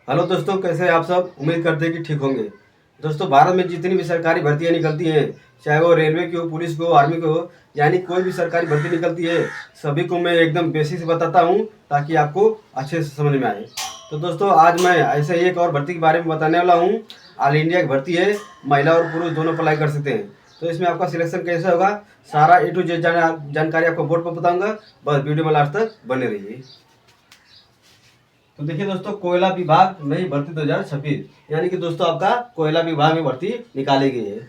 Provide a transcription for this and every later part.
Hello दोस्तों, कैसे हैं आप सब। उम्मीद करते हैं कि ठीक होंगे। दोस्तों, भारत में जितनी भी सरकारी भर्तियां निकलती हैं, चाहे वो रेलवे की हो, पुलिस की हो, आर्मी की हो, यानी कोई भी सरकारी भर्ती निकलती है, सभी को मैं एकदम बेसिक से बताता हूं ताकि आपको अच्छे से समझ में आए। तो दोस्तों, आज मैं ऐसे ही एक और भर्ती के बारे में बताने वाला हूँ। ऑल इंडिया की भर्ती है, महिला और पुरुष दोनों अप्लाई कर सकते हैं। तो इसमें आपका सिलेक्शन कैसे होगा, सारा A to Z जानकारी आपको बोर्ड पर बताऊंगा। बस वीडियो में लास्ट तक बने रहिए। तो देखिए दोस्तों, कोयला विभाग नई भर्ती 2026, यानी कि दोस्तों आपका कोयला विभाग में भर्ती निकाली गई है।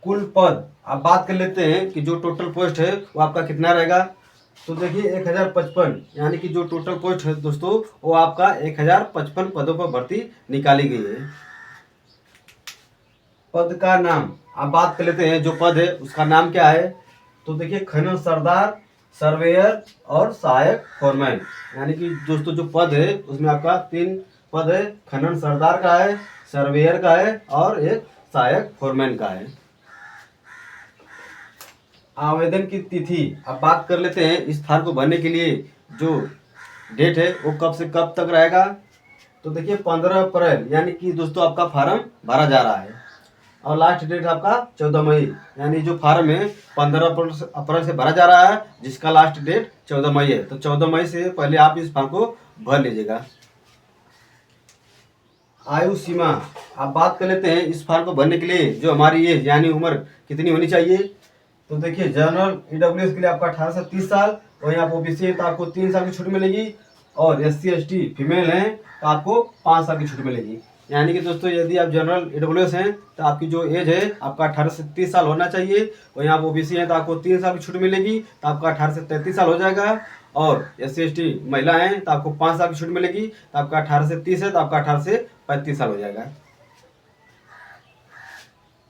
कुल पद आप बात कर लेते हैं कि जो टोटल पोस्ट है वो आपका कितना रहेगा। तो देखिए 1055, यानी कि जो टोटल पोस्ट है दोस्तों वो आपका 1055 पदों पर भर्ती निकाली गई है। पद का नाम आप बात कर लेते हैं, जो पद है उसका नाम क्या है। तो देखिए खनन सरदार, सर्वेयर और सहायक फोरमैन, यानी कि दोस्तों जो पद है उसमें आपका 3 पद है। खनन सरदार का है, सर्वेयर का है और एक सहायक फोरमैन का है। आवेदन की तिथि अब बात कर लेते हैं। इस फॉर्म को भरने के लिए जो डेट है वो कब से कब तक रहेगा। तो देखिए 15 अप्रैल, यानी कि दोस्तों आपका फार्म भरा जा रहा है। और लास्ट डेट आपका 14 मई, यानी जो फार्म है 15 अप्रैल से भरा जा रहा है, जिसका लास्ट डेट 14 मई है। तो 14 मई से पहले आप इस फॉर्म को भर लीजिएगा। आयु सीमा आप बात कर लेते हैं। इस फॉर्म को भरने के लिए जो हमारी एज यानी उम्र कितनी होनी चाहिए। तो देखिए जनरल EWS के लिए आपका 18 से 30 साल, वहीं आप OBC है तो आपको 3 साल की छूट मिलेगी, और SC ST फीमेल हैं तो आपको 5 साल की छूट मिलेगी। यानी कि दोस्तों यदि आप जनरल EWS हैं तो आपकी जो एज है आपका 18 से 30 साल होना चाहिए, वहीं आप OBC हैं तो आपको 3 साल की छूट मिलेगी, तो आपका 18 से 33 साल हो जाएगा। और SC ST महिला हैं तो आपको 5 साल की छूट मिलेगी, तो आपका 18 से 30 है तो आपका 18 से 35 साल हो जाएगा।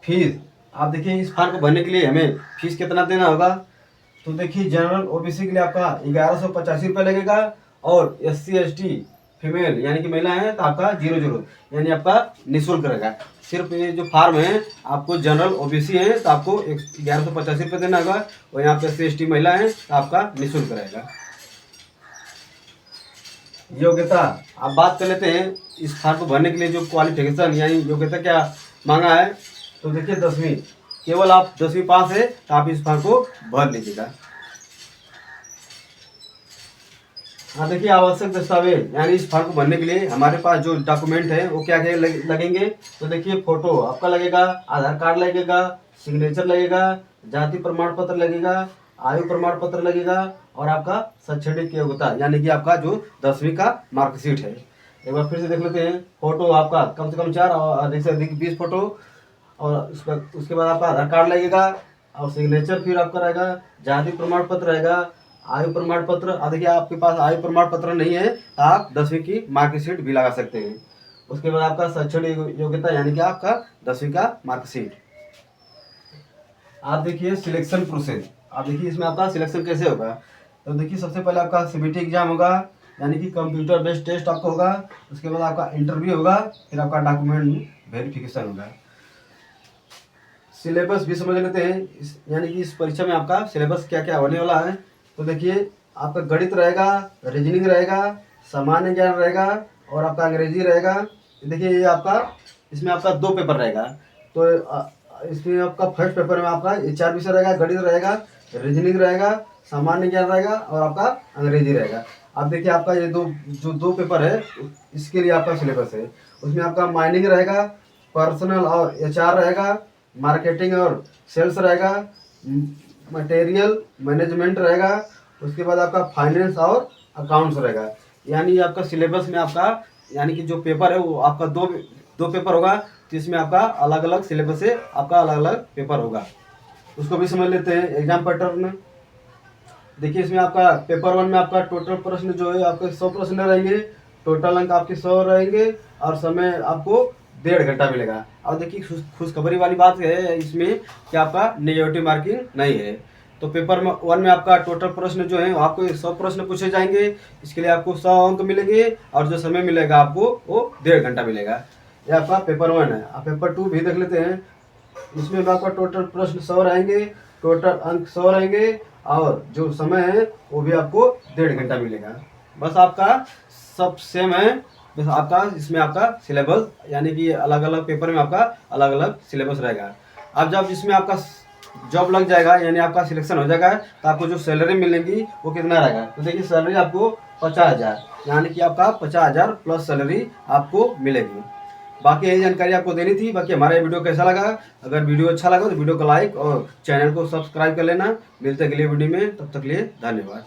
फीस आप देखिए, इस फॉर्म को भरने के लिए हमें फीस कितना देना होगा। तो देखिए जनरल OBC के लिए आपका 1185 रुपये लगेगा, और SC ST फीमेल यानी कि महिला है तो आपका 00, यानी आपका निःशुल्क रहेगा। सिर्फ ये जो फार्म है आपको जनरल OBC है तो आपको 1185 रुपये देना होगा, और यहाँ पे SC ST महिला है तो आपका निःशुल्क रहेगा। योग्यता आप बात कर लेते हैं। इस फॉर्म को भरने के लिए जो क्वालिफिकेशन यानी योग्यता क्या मांगा है। तो देखिए 10वीं, केवल आप 10वीं पास है तो आप इस फॉर्म को भर लीजिएगा। हाँ देखिए, आवश्यक दस्तावेज यानी इस फॉर्म को भरने के लिए हमारे पास जो डॉक्यूमेंट है वो क्या क्या लगेंगे। तो देखिए फोटो आपका लगेगा, आधार कार्ड लगेगा, सिग्नेचर लगेगा, जाति प्रमाण पत्र लगेगा, आयु प्रमाण पत्र लगेगा, और आपका शैक्षणिक योग्यता यानी कि आपका जो 10वीं का मार्कशीट है। एक बार फिर से देख लेते हैं। फोटो आपका कम से कम 4 और अधिक से अधिक 20 फोटो, और उसके बाद आपका आधार कार्ड लगेगा, और सिग्नेचर फिर आपका रहेगा, जाति प्रमाण पत्र रहेगा, आयु प्रमाण पत्र। देखिए आपके पास आयु प्रमाण पत्र नहीं है तो आप 10वीं की मार्कशीट भी लगा सकते हैं। उसके बाद आपका शैक्षणिक योग्यता यानी कि आपका 10वीं का मार्कशीट। आप देखिए सिलेक्शन प्रोसेस, आप देखिए इसमें आपका सिलेक्शन कैसे होगा। तो देखिए सबसे पहले आपका CBT एग्जाम होगा, यानी कि कंप्यूटर बेस्ड टेस्ट आपका होगा। उसके बाद आपका इंटरव्यू होगा, फिर आपका डॉक्यूमेंट वेरिफिकेशन होगा। सिलेबस भी समझ लेते हैं, यानी कि इस परीक्षा में आपका सिलेबस क्या क्या होने वाला है। तो देखिए आपका गणित रहेगा, रीजनिंग रहेगा, सामान्य ज्ञान रहेगा, और आपका अंग्रेजी रहेगा। देखिए ये आपका इसमें आपका 2 पेपर रहेगा। तो इसमें आपका फर्स्ट पेपर में आपका ये 4 विषय रहेगा, गणित रहेगा, रीजनिंग रहेगा, सामान्य ज्ञान रहेगा, और आपका अंग्रेजी रहेगा। अब देखिए आपका ये दो पेपर है, इसके लिए आपका सिलेबस है। उसमें आपका माइनिंग रहेगा, पर्सनल और HR रहेगा, मार्केटिंग और सेल्स रहेगा, मटेरियल मैनेजमेंट रहेगा। उसके बाद आपका फाइनेंस और अकाउंट्स रहेगा। यानी आपका सिलेबस में आपका यानी कि जो पेपर है वो आपका दो पेपर होगा, तो इसमें आपका अलग अलग सिलेबस से आपका अलग अलग पेपर होगा। उसको भी समझ लेते हैं। एग्जाम पैटर्न देखिए, इसमें आपका पेपर 1 में आपका टोटल प्रश्न जो है आपके 100 प्रश्न रहेंगे, टोटल अंक आपके 100 रहेंगे, और समय आपको 1.5 घंटा मिलेगा। और देखिए खुशखबरी वाली बात है इसमें कि आपका नेगेटिव मार्किंग नहीं है। तो पेपर 1 में आपका टोटल प्रश्न जो है आपको 100 प्रश्न पूछे जाएंगे, इसके लिए आपको 100 अंक मिलेंगे, और जो समय मिलेगा आपको वो 1.5 घंटा मिलेगा। ये आपका पेपर 1 है। आप पेपर 2 भी देख लेते हैं। इसमें आपका टोटल प्रश्न 100 रहेंगे, टोटल अंक 100 रहेंगे, और जो समय है वो भी आपको 1.5 घंटा मिलेगा। बस आपका सब सेम है, बस आपका इसमें आपका सिलेबस यानी कि अलग अलग पेपर में आपका अलग अलग सिलेबस रहेगा। अब जब इसमें आपका जॉब लग जाएगा यानी आपका सिलेक्शन हो जाएगा तो आपको जो सैलरी मिलेगी वो कितना रहेगा, तो देखिए सैलरी आपको 50,000 यानी कि आपका 50,000 प्लस सैलरी आपको मिलेगी। बाकी यही जानकारी आपको देनी थी। बाकी हमारा ये वीडियो कैसा लगा, अगर वीडियो अच्छा लगा तो वीडियो को लाइक और चैनल को सब्सक्राइब कर लेना। मिलते हैं अगले वीडियो में, तब तक के लिए धन्यवाद।